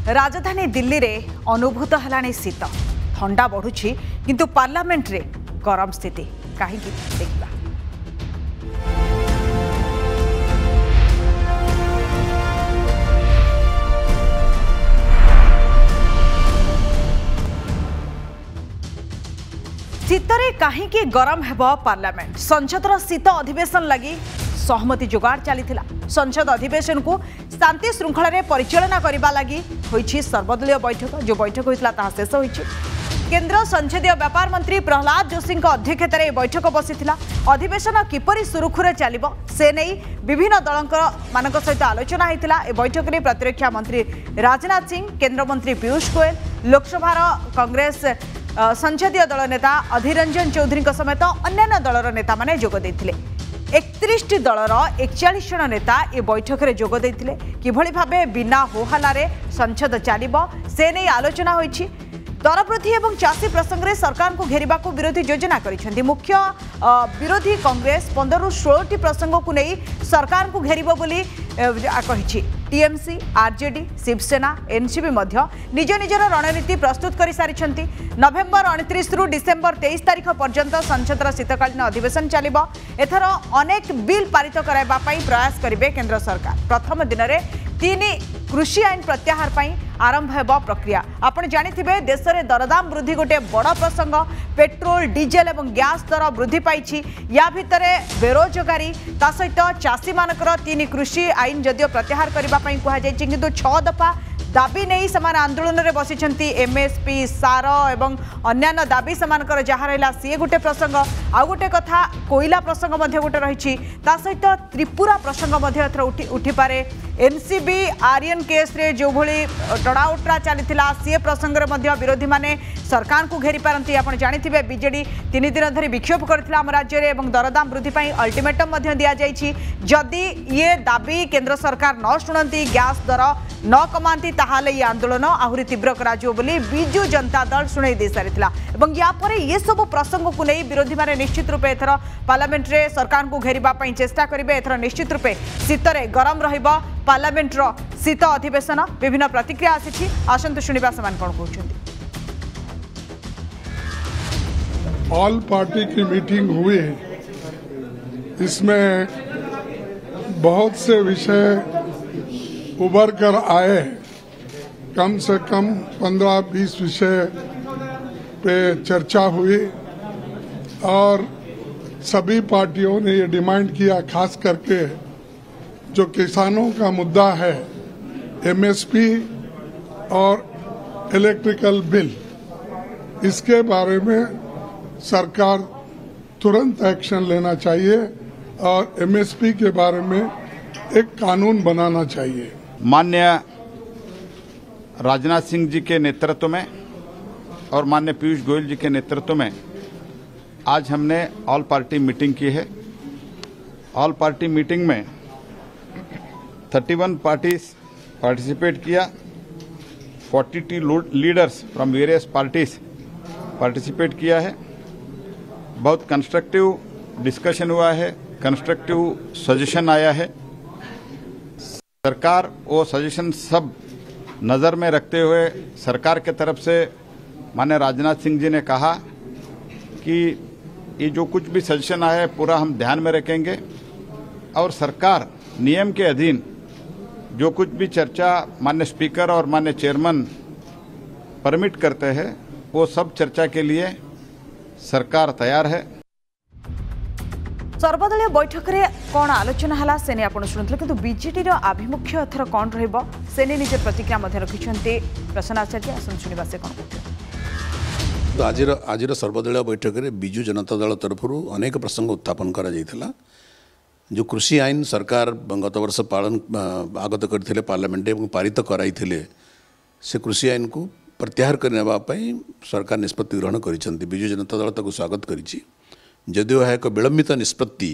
राजधानी दिल्ली रे अनुभूत है शीत ठंडा बढ़ुछि किंतु पार्लियामेंट रे गरम स्थिति कहीं देखा। शीतरे कहीं गरम हेब पार्लियामेंट संसदर शीत अधिवेशन लगी सहमति जोगाड़ चली संसद अधिवेशन को शांति श्रृंखला रे परिचालना करने लगी होइछि सर्वदलीय बैठक जो बैठक होइतला ताहा शेष होइछि। केंद्र संसदीय व्यापार मंत्री प्रहलाद जोशी अध्यक्षतार बैठक बसीथिला अधिवेशन किपरि सुरुखुरे चलिबो से नहीं विभिन्न दल सहित आलोचना होइतिला। ए बैठक में प्रतिरक्षा मंत्री राजनाथ सिंह, केंद्र मंत्री पीयूष गोयल, लोकसभार कांग्रेस संसदीय दल नेता अधीर रंजन चौधरी समेत अन्य दलर नेता माने जोग देथिले। 31 दलर 41 जन नेता ए बैठक में जोग देथिले। किभଳି भाबे बिना होहल्लारे संसद चलिबो से नहीं आलोचना होइछि। दर वृद्धि और चाषी प्रसंग में सरकार को घेरने को विरोधी योजना करिसेंति। मुख्य विरोधी कांग्रेस 15 ରୁ 16टी प्रसंग को नहीं सरकार को घेरिबो बोली कहिछि। टीएमसी, आरजेडी, शिवसेना, एनसीपी निज निजर रणनीति प्रस्तुत कर सारी। नवेम्बर 29 ରୁ डिसेम्बर 23 तारीख पर्यंत संसदर शीतकालीन अधिवेशन चलिबो। एथर अनेक बिल पारित कराइबा पई प्रयास करिवे केंद्र सरकार। प्रथम दिन में 3 कृषि आईन प्रत्याहार पई आरंभ हेब प्रक्रिया। आपण जानिथिबे देश में दरदाम वृद्धि गोटे बड़ प्रसंग। पेट्रोल, डीजेल और गैस दर वृद्धि पाई। या भितर बेरोजगारी ता सहित चाषी मानकर 3 कृषि आईन जदियो प्रत्याहार करने कहुई किंतु 6 दफा दाबी नहीं से आंदोलन में बसी। एमएसपी, सार और अन्य दाबी से जहाँ रहा सी गोटे प्रसंग। आउ गोटे कथा कोयला प्रसंग गोटे रही सहित त्रिपुरा प्रसंग उठिपे। एनसीबी आर्यन केस रे जो भली टड़ाउटरा चली सी प्रसंग में विरोधी माने सरकार को घेरी पारती। आप जानिथिबे बीजेडी 3 दिन धरी विक्षोभ करथिला हम राज्य रे एवं दरदाम वृद्धि पाई अल्टीमेटम दिया जाइछि। जदि ये दाबी केंद्र सरकार न शुणती, गैस दर न कमाती ताहाले ये आंदोलन आहुरी तीव्र कराजियो बोली बिजु जनता दल शुणाई दे सारिथिला। एवं या परे ये सब प्रसंग को नहीं विरोधी माने निश्चित रूपे एथर पार्लियामेंट रे सरकार को घेरिबा पई चेष्टा करिवे। एथर निश्चित रूपे शीतरे गरम रहिबो पार्लियामेंट रो शीत अधिवेशन। विभिन्न प्रतिक्रिया आसी आसंतु शुणिबा समान कोन कहउछन्ति। ऑल पार्टी की मीटिंग हुई, इसमें बहुत से विषय उभर कर आए। कम से कम 15-20 विषय पे चर्चा हुई और सभी पार्टियों ने ये डिमांड किया, खास करके जो किसानों का मुद्दा है एमएसपी और इलेक्ट्रिकल बिल, इसके बारे में सरकार तुरंत एक्शन लेना चाहिए और एमएसपी के बारे में एक कानून बनाना चाहिए। माननीय राजनाथ सिंह जी के नेतृत्व में और माननीय पीयूष गोयल जी के नेतृत्व में आज हमने ऑल पार्टी मीटिंग की है। ऑल पार्टी मीटिंग में 31 पार्टीज पार्टिसिपेट किया। 42 leaders from various parties participate किया है। बहुत कंस्ट्रक्टिव डिस्कशन हुआ है, कंस्ट्रक्टिव सजेशन आया है। सरकार वो सजेशन सब नज़र में रखते हुए सरकार के तरफ से माननीय राजनाथ सिंह जी ने कहा कि ये जो कुछ भी सजेशन आया है पूरा हम ध्यान में रखेंगे और सरकार नियम के अधीन जो कुछ भी चर्चा माननीय स्पीकर और माननीय चेयरमैन परमिट करते हैं वो सब चर्चा के लिए सरकार तैयार है। सर्वदलीय बैठक में कौन आलोचना है से आप शुणुते कि बीजेडी आभिमुख्य एथर कौन से निज प्रतिक्रिया रखिंट प्रसन्न आचार्य। आसन शुणा से कौन कहते। आज सर्वदलीय बैठक में बिजु जनता दल तरफ अनेक प्रसंग उत्थापन करा जायथिला। जो कृषि आईन सरकार गत वर्ष पालन आगत करथिले पार्लियामेंट एवं पारित कराइथिले से कृषि आईन को प्रत्याहार करने सरकार निष्पत्ति ग्रहण करिसेंति। बिजु जनता दल ताको स्वागत करिछि। जदिओ यह एक विलंबित निष्पत्ति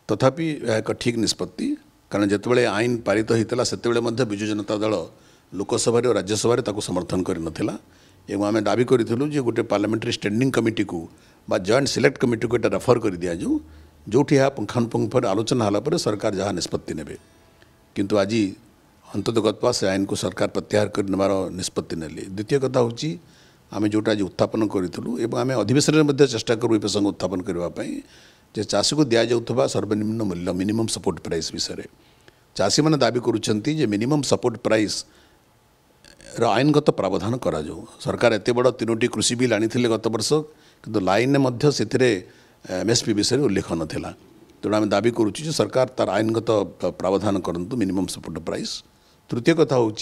तथापि यह एक ठीक निष्पत्ति, कारण जितेबाला आईन पारित होता से बिजु जनता दल लोकसभा और राज्यसभा समर्थन करनथिला एवं आम दाबी करूँ जे गोटे पार्लियामेंट्री स्टैंडिंग कमिटी को बा जॉइंट सिलेक्ट कमिटी को एटा रेफर कर दिया जाऊ जोठी पुंखानुपुंख आलोचना होला पर सरकार जहाँ निष्पत्ति नेबे। किंतु आज अंततगत्वा से आईन को सरकार प्रत्याहार कर नेबार निष्पत्ति नेली। द्वितीय कथा होची आमे जोटा आज उत्थापन करितलु एवं आमे अधिवेशन में चेष्टा करू ए प्रसंग उत्थापन करबा पई जे चाषी को दिया जाउथबा सर्वनिम्न मूल्य मिनिमम सपोर्ट प्राइस विषय चाषी मैंने दाबी करुँच मिनिमम सपोर्ट प्राइस आईनगत प्रावधान करा जाऊ। सरकार एत बड़ 3टी कृषि बिल आनी गत वर्ष किंतु लाइन में से एमएसपी विषय उल्लेख नाला। तेणु आम दाबी करुँ सरकार तार आईनगत प्रावधान करंतु मिनिमम सपोर्ट प्राइस। तृतीय कथा हूँ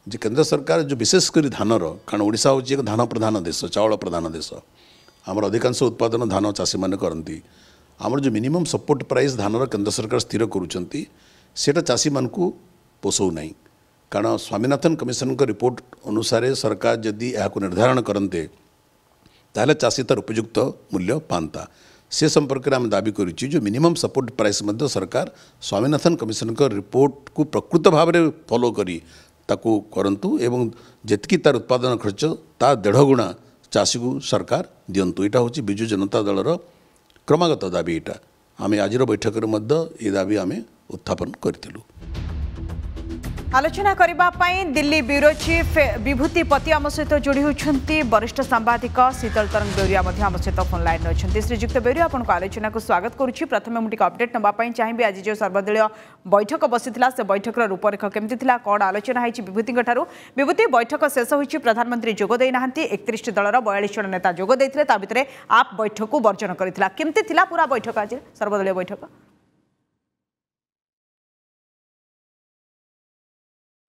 केंद्र सरकार जो विशेषकर धानर कारण ओडिशा हूँ एक धान प्रधान देश चाउल प्रधान देश आमर अधिकांश उत्पादन धान चाषी मैंने करती आमर जो मिनिमम सपोर्ट प्राइस धानर केंद्र सरकार स्थिर करुँच सेटा चाषी मान को पोषौ नहीं कारण स्वामीनाथन कमिशन का रिपोर्ट अनुसार सरकार जदि यह निर्धारण करते ताहले चाषी तार उपयुक्त मूल्य पाता से संपर्क में आम दाबी करुँ जो मिनिमम सपोर्ट प्राइस मध्य सरकार स्वामीनाथन कमिशन का रिपोर्ट को प्रकृत भाव में फॉलो करी ताकू करंतु एवं जेतकी तार उत्पादन खर्च ता 1.5 गुणा चाषी को सरकार दिंतु। यहाँ हूँ विजु जनता दलर क्रमागत दाबी। यहाँ आम आज बैठक में दाबी आम उत्थापन करूँ। आलोचना करने दिल्ली ब्यूरो चीफ विभूति पति आम सहित जोड़ी होती वरिष्ठ सांबादिक शीतल तरंग बेउरिया आम सहित फोन लाइन अच्छे। श्रीजुक्त बेउरिया आपको आलोचना को स्वागत करुच्ची। प्रथम मुझे अपडेट नापी चाहिए आज जो सर्वदलीय बैठक बसी से बैठक रूपरेख केमती कौन आलोचना होती विभूति विभूति बैठक शेष हो प्रधानमंत्री जोगदे ना 31 दलर 42 जन नेता जोगदे भितर आप बैठक को वर्जन करता केमती पूरा बैठक आज सर्वदलीय बैठक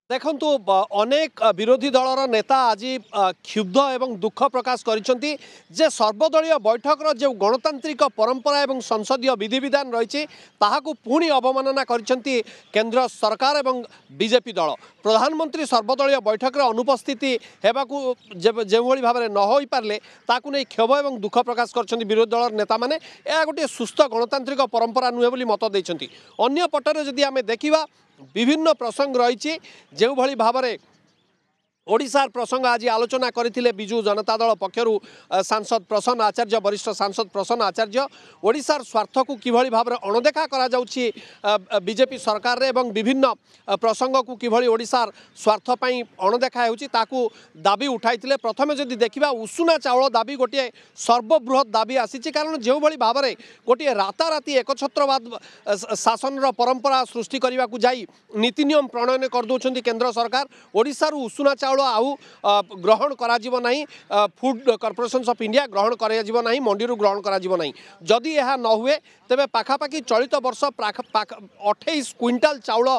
देखंतु अनेक विरोधी दलर नेता आज क्षुब्ध एवं दुख प्रकाश करिसेंती जे सर्वदलीय बैठकर जो गणतांत्रिक परंपरा एवं संसदीय विधिविधान रही ताहाकू पुणी अवमानना करिसेंती केंद्र सरकार एवं बीजेपी दल। प्रधानमंत्री सर्वदलीय बैठक अनुपस्थिति हेबाकू जो भाव में न हो पारे ताकू नहीं क्षोभ एवं दुख प्रकाश कर विरोधी दल नेता मैंने यह गोटे सुस्थ गणतांत्रिक परंपरा नुहे बोली मत देते। अन्य पटरे जदि आम देखा विभिन्न प्रसंग रही जो भली भाव में ओडिशार प्रसंग आज आलोचना करथिले बिजु जनता दल पक्षरु सांसद प्रसन्न आचार्य वरिष्ठ सांसद प्रसन्न आचार्य ओडिशार स्वार्थ को किभली भाव में अणदेखा करा जाउछि बीजेपी सरकार रे एवं विभिन्न प्रसंग को किभली ओडिशार स्वार्थ पई अणदेखा हेउछि ताकू दाबी उठाइथिले। प्रथमे जदि देखिबा उषुना चाउल दाबी गोटे सर्वबृहत दाबी आसीछि कारण जो भली भाव में गोटे राताराति एकछत्रवाद शासन परंपरा सृष्टि करने को जाई नीति नियम प्रणयन कर दउछन्ति केंद्र सरकार ओडिशार उषुना चाउल आउ ग्रहण करा जीव नहीं फूड कॉर्पोरेशन ऑफ इंडिया ग्रहण करा जीव नहीं मंडी ग्रहण करा जीव नहीं जदि यह न हुए तेबे पाखापाखि चलित वर्ष 28 क्विंटाल चाउल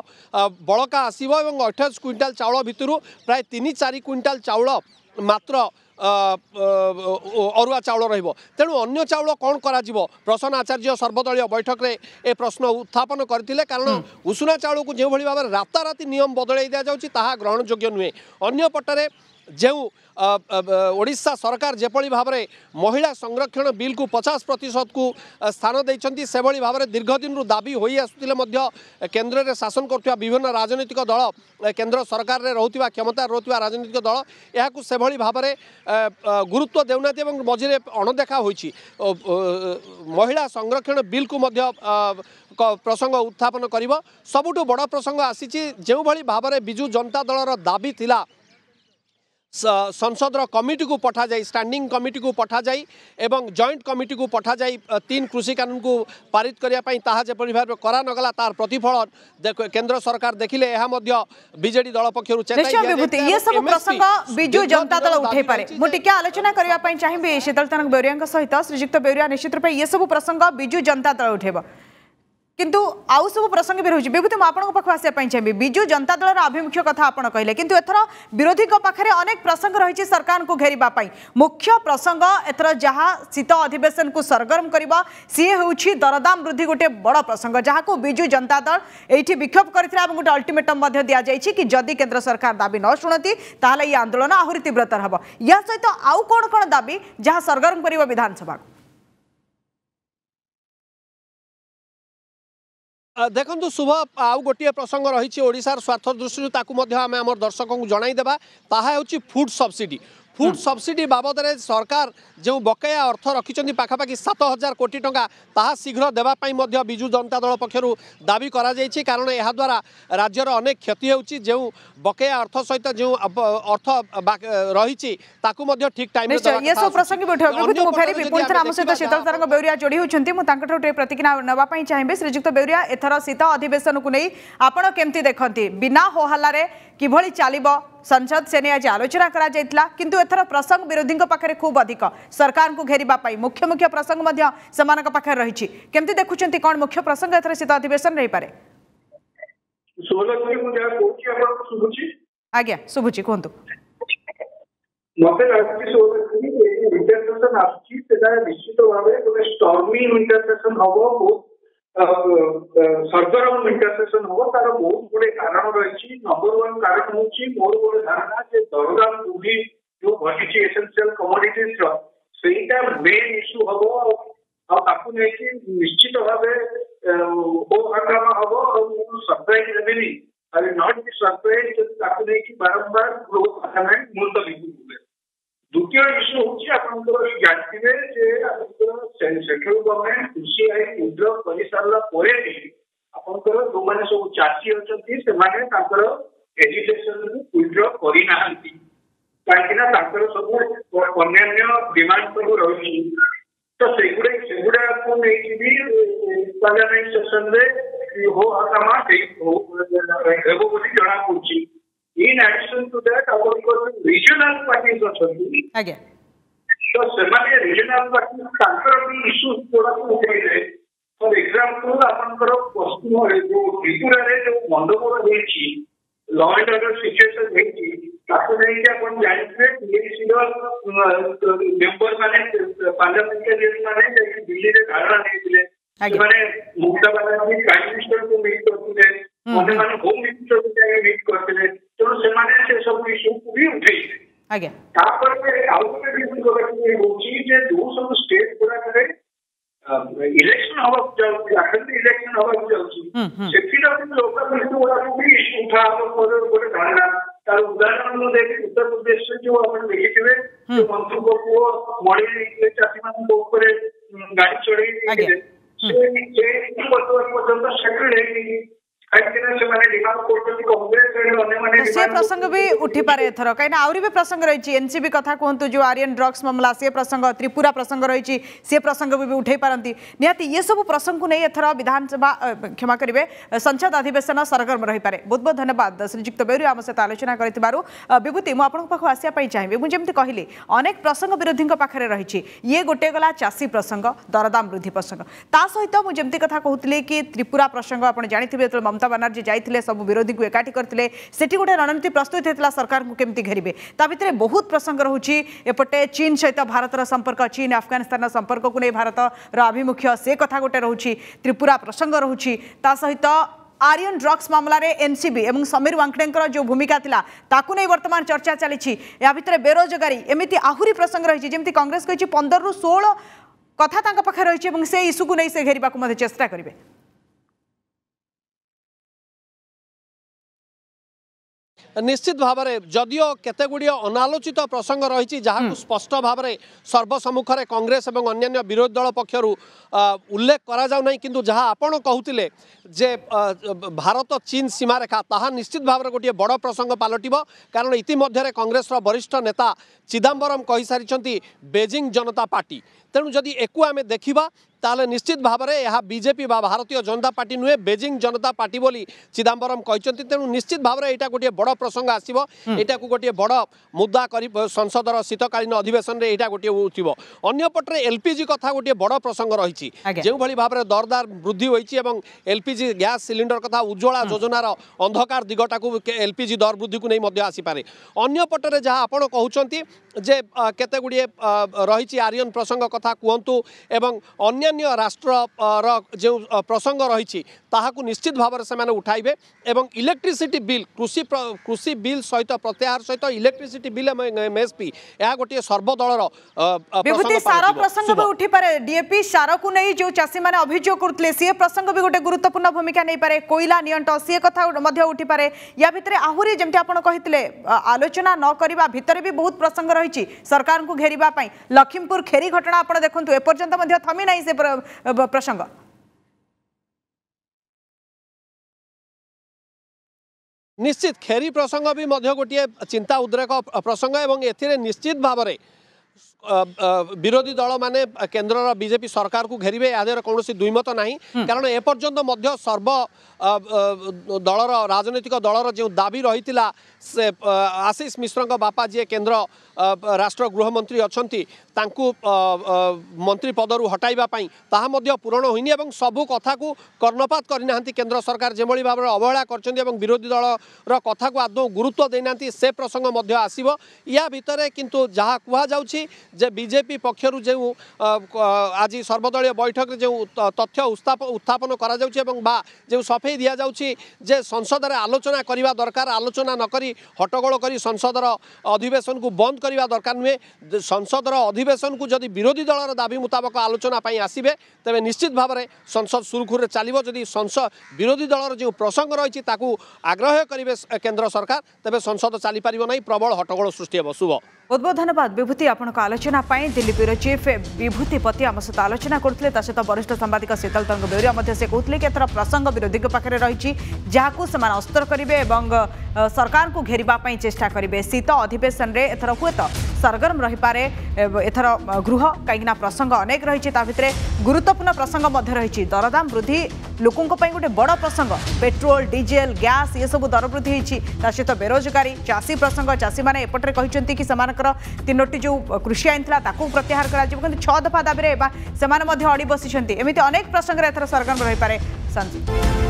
बड़का आसीबो एवं 28 क्विंटाल चाउल भितरु प्राय 3-4 क्विंटाल चाउल मात्र अरुआ चाउल रहिबो। तेणु अन्य चाउल कौन करा जीवो प्रसन्न आचार्य सर्वदलीय बैठक रे ए प्रश्न उत्थापन करथिले कारण उषुना चाउल को जो भली भाव राताराति नियम बदलाई दिया जाउछि ताहा ग्रहण योग्य नुहे। अन्य पटरे जो ओडिशा सरकार जेपली भाव में महिला संरक्षण बिल को 50% को स्थान देइछन्ति से भली भाव में दीर्घ दिन दाबी होई आसुतिले मध्य केंद्र रे शासन करथिबा विभिन्न राजनीतिक दल केंद्र सरकार रे रहउतिबा क्षमता रहउतिबा राजनीतिक दल याकू से भली भाव में गुरुत्व देउनाति एवं मझिरे अणदेखा होइछि। महिला संरक्षण बिल को मध्य प्रसंग उत्थापन करिबो। सबुठु बड़ प्रसंग आसीछि जो भली भाव में बिजु जनता दलर दाबी थिला संसद कमिटी को पठा जाए स्टैंडिंग कमिटी को पठा जाए एवं जॉइंट कमिटी को पठा जाए 3 कृषि कानून को पारित करने ताहा जेपरि भाव करा नगला तार प्रतिफल केंद्र सरकार देखिले यह बीजेडी दल पक्षरु चेतावनी ये सब प्रसंग बिजु जनता दल उठे पारे मु टिके आलोचना करबा पई चाहिबे शीतल तरंग बेउरिया सहित श्रीजुक्त बेउरिया निश्चित रूप ये सब प्रसंग बिजु जनता दल उठेबो किंतु आउ सब प्रसंग भी रही विभूति आपको पाख आसापी चाहिए बिजु जनता दल आभिमुख्य कथा आप कहले किंतु एथर विरोधी पाखे अनेक प्रसंग रही सरकार को घेरवाई मुख्य प्रसंग एथर जहाँ शीत अधिवेशन को सरगरम करवा सी हूँ दरदाम वृद्धि गोटे बड़ प्रसंग जहाँ को बिजु जनता दल ये विक्षोभ करथिला और गोटे अल्टिमेटम दि जाए कि जदि केंद्र सरकार दाबी न शुणती ताहले ये आंदोलन आहुरी तीव्रतर हम या सहित आउ कौन कौन दाबी जहाँ सरगरम कर विधानसभा देखु शुभ आउ गोटे प्रसंग रही ओडिशार स्वार्थ दृष्टि आम दर्शकों को जनईदेवा ताहा होची फूड सब्सिडी फुड सब्सिडी बाबद में सरकार जो बकाया अर्थ रखिंट पाखापाखि 7,000 कोटी टंका ताहा शीघ्र देवाई विजु जनता दल पक्षर दाबी करा कारण यह द्वारा राज्यर अनेक क्षति होउछि जो बकाया अर्थ सहित जो अर्थ रही ठीक टाइम ये सब प्रसंग शीतल तरंग बेउरिया जोड़ी होती प्रतिक्रिया नापी चाहिए। श्रीजुक्त बेउरिया एथर शीत अधिवेशन को नहीं आपण केमती देखती बिना होहल्ला किभली चलिबो संसद से नहीं आज आलोचना करा जायतिला किंतु एथर प्रसंग विरोधी पाखे खूब अधिक सरकार को घेरिबा पाई मुख्य मुख्य प्रसंग मध्य समानक पाखे रही केमती देखुचंती कौन मुख्य प्रसंग एथर शीत अधिवेशन रही पारे? आज्ञा शुभुची कहतु मत इंटरसेशन निश्चित भाव गोटे स्टर्मी इंटरसेशन हम सरगरम इंटरसेशन हम तार बहुत गुड़े कारण रही। नंबर 1 कारण हूँ मोर गोटे धारणा दरदाम वृद्धि जो घटी एसेंशियल कमोडिटीज सेटा मेन इश्यू हम निश्चित भाव हो हंगामा हम surprise Devi I not be surprise बारंबार ग्रोथ पार्लियामेंट मुलतवी हुए। द्वितीय इश्यू हूँ जानते सेंट्रल गवर्नमेंट कृषि आईन विड्र कर सारा जो मैंने सब चाषी अच्छा एजुकेशन विड्र करना कहीं सब अन्य डिमांड सब रही तो सेगुड़ा को पार्लियामेंट सेशन में हो हंगामा जना पड़ी। In addition to that, our regional parties अच्छा तो सेमाने regional parties तांकर भी issues थोड़ा उठाई रहे। For example, आपनकर पश्चिम रे जो त्रिपुरा रे जो मंडपोर होईची law and order situation होईची ताको नहीं कि अपन जानते TAC मेंबर माने पार्लियामेंटेरियन माने जैसे दिल्ली रे धारणा नहीं दिले माने मुक्ता बालाजी प्राइम मिनिस्टर को मीट करते माने होम मिनिस्टर को जाके मीट करते तो सेमाने से सब इश्यू को भी उठाई आज्ञा तापर आउट भी होची जे दो सब स्टेट पूरा करे इलेक्शन हवा जाउची अखंड इलेक्शन हवा जाउची सेथिला लोकल इश्यू वाला भी इश्यू उठा गोटे धारणा तार उदाहरण में देख उत्तर प्रदेश से जो अपन देखिथिबे जो मंत्री को मड़ी चासी मान ऊपर गाड़ी चढ़ी से पर्यंत सेटल है से प्रसंग भी उठी पारे एथर कहीं आउरी भी प्रसंग रही एनसीबी कथा कहतु जो आर्यन ड्रग्स मामला से प्रसंग त्रिपुरा प्रसंग रही से प्रसंग भी उठे पारती निहाती ये सब प्रसंग को नहीं एथर विधानसभा क्षमा करेंगे संसद अधिवेशन सरगर्म रही पारे। बहुत बहुत धन्यवाद श्रीजुक्त बेउरिया आम सहित आलोचना करूँ विभूति मुझे पाखु आसापी चाहिए मुझे कहली अनेक प्रसंग विरोधी पाखे रही ये गोटे गला चाषी प्रसंग दरदाम वृद्धि प्रसंग ता सहित मुझे कथा कहती कि त्रिपुरा प्रसंग आप जानते ममता बानार्जी जाइए सब विरोधी को एकाठी करते सेठी गोटे रणनीति प्रस्तुत होता सरकार को केमती घेरिबे ता भितर बहुत प्रसंग रहुची एपटे चीन सहित भारतर संपर्क चीन अफगानिस्तान संपर्क को नहीं भारतर आभिमुख्य से कथा गोटे रहुची त्रिपुरा प्रसंग रहुची ता सहित आर्यन ड्रग्स मामला रे एनसीबी एवं समीर वांकड़ेकर जो भूमिका थिला ताकू नहीं वर्तमान चर्चा चली या भितर बेरोजगारी एमती आहुरी प्रसंग रही जमी कांग्रेस कही 15 ରୁ 16 कथा पाखे रही से इश्यू को नहीं से घेरिबा को चेष्टा करेंगे। निश्चित भाव में जदियो केते गुड़िया अनालोचित प्रसंग रही जहाँ स्पष्ट भाव में सर्वसम्मुख में कांग्रेस और अन्य विरोधी दल पक्षर उल्लेख करा जाउ नहीं किंतु जहाँ आपण कहते जे भारत चीन सीमा रेखा ताहा निश्चित भाव में गोटे बड़ प्रसंग पलटिब कारण इतिमध्य कांग्रेस वरिष्ठ नेता चिदम्बरम कही सारी बेजिंग जनता पार्टी तेणु जदि एकु आमे देखिबा ताले निश्चित भाव में यह बीजेपी बा भारतीय जनता पार्टी नुहे बेजिंग जनता पार्टी बोली चिदम्बरम कहते तेणु निश्चित भाव में यहाँ गोटे बड़ प्रसंग आसो यहाँ गोटे बड़ मुद्दा कर संसदर शीतकालीन अधिवेशन में यहाँ गोटे उठब अंपटे एलपीजी कथा गोटे बड़ प्रसंग रही जो भाव में दरदार वृद्धि होती एलपीजी गैस सिलिंडर कथा उज्ज्वला योजनार अंधकार दिगटा को एलपीजी दर वृद्धि को नहीं आसीपे अंपटे जहाँ आप कहते जे केते गुड़िए रही आर्यन प्रसंग कथा कहतु एवं अन्य अन्य राष्ट्र जो प्रसंग रही ताहाकू निश्चित भाव से उठाइबे एवं इलेक्ट्रिसिटी बिल कृषि बिल सहित प्रत्याहार सहित इलेक्ट्रिसिटी बिल एमएसपी यह गोटे सर्वदलर विभूति सार प्रसंग भी उठी पारे डीएपी सार को नहीं जो चाषी मैंने अभियोग करते सी प्रसंग भी गोटे गुरुत्वपूर्ण भूमिका नहीं पारे कोयला नियंट सी कथा उठी पारे या भितर आहरी जमती आपन कहितले आलोचना न करबा भितर भी बहुत प्रसंग रही सरकार को घेरिबा पई लखीमपुर खेरी घटना आपन देखंतु ए पर्यंत मध्ये थमी नाही से प्रसंग निश्चित खेरी प्रसंग भी गोटे चिंता उद्रेक प्रसंग एवं एथिरे निश्चित भाव में विरोधी दल माने केंद्र बीजेपी सरकार को घेरिबे यादेर कौन दुईमत नहीं कारण एपर्यंत सर्व दलर राजनैतिक दलर जो दाबी रही से आशीष मिश्र बापा जी केंद्र राष्ट्र गृहमंत्री अच्छी मंत्री पदरू हटाइबा ताहा मध्य पूरण होइनी एवं सबु कथा को कर्णपात करना केंद्र सरकार जो भाव में अवहेला कर विरोधी दलर कथा को आदौ गुरुत्व देना से प्रसंग आसीबो या भितर किंतु जहाँ कहुछि जे बीजेपी पक्षर जो आज सर्वदलीय बैठक जो तथ्य उत्थापन करा जाउछि एवं बा जो सफेई दिया जाउछि जे संसद रे आलोचना करिबा दरकार आलोचना न करी हट्टगोल करी संसदर अधिवेशन को बंद करने दरकार नुहे संसदर अधिवेशन को जदि विरोधी दलर दाबी मुताबक आलोचना आसबे तेज निश्चित भाव में संसद सुरखुर चलो जदि संसद विरोधी दलर जो प्रसंग रही आग्रह करेंगे केंद्र सरकार तेज संसद चली पार नहीं प्रबल हट्टगोल सृष्टि हे शुभ बहुत बहुत धन्यवाद विभूति आपण आलोचना दिल्ली ब्यूरो चीफ विभूतिपति आम सहित आलोचना करते सहित वरिष्ठ सांबादिक शीतल तरंग बेउरिया से कहते कि एथर प्रसंग विरोधी पाखे रही जहाँ से अस्तर करेंगे और सरकार को घेरवाई चेष्टा करेंगे शीत अधिवेशन में एथर हुए तो सरगरम रही पारे एथर गृह कहीं प्रसंग अनेक रही भितर गुरुत्वपूर्ण प्रसंग रही दरदाम वृद्धि लोकों गोटे बड़ प्रसंग पेट्रोल डीजेल गैस ये सब दर वृद्धि सहित बेरोजगारी चाषी प्रसंग चाषी मैंने एपटे कहते कि तीनोटी जो कृषि आईन था प्रत्याहार कर 6 दफा दाबी से अड़ी बसी एमती अनेक प्रसंग एथर सरगरम रही पारे संजीव।